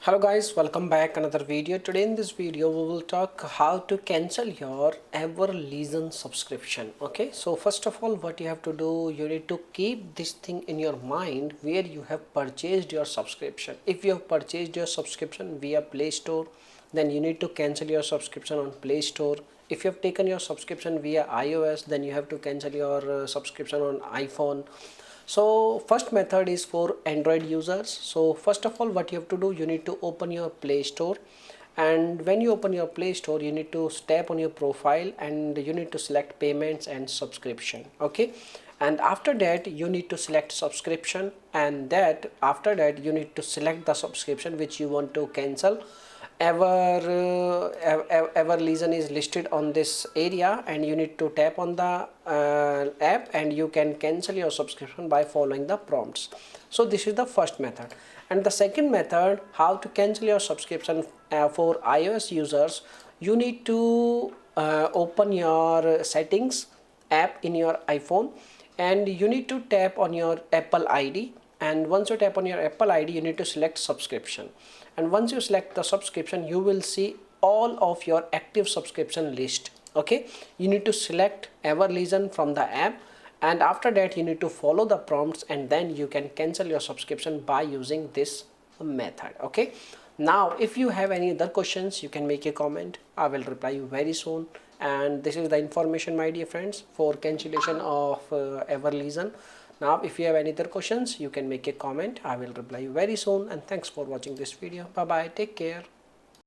Hello guys, welcome back another video. Today in this video we will talk how to cancel your ever listen subscription. Okay, so first of all what you have to do, you need to keep this thing in your mind where you have purchased your subscription. If you have purchased your subscription via Play Store, then you need to cancel your subscription on Play Store. If you have taken your subscription via iOS, then you have to cancel your subscription on iPhone. So first method is for Android users. So first of all what you have to do, you need to open your Play Store, and when you open your Play Store you need to tap on your profile and you need to select payments and subscription. Okay, and after that you need to select subscription, and that after that you need to select the subscription which you want to cancel. Ever listen is listed on this area, and you need to tap on the app and you can cancel your subscription by following the prompts. So this is the first method. And the second method, how to cancel your subscription for iOS users, you need to open your settings app in your iPhone, and you need to tap on your Apple ID. And once you tap on your Apple ID, you need to select subscription, and once you select the subscription you will see all of your active subscription list. Okay, you need to select Everlisten from the app, and after that you need to follow the prompts, and then you can cancel your subscription by using this method. Okay, now if you have any other questions you can make a comment. I will reply you very soon. And this is the information, my dear friends, for cancellation of Everlisten. Now if you have any other questions you can make a comment. I will reply you very soon, and thanks for watching this video. Bye bye, take care.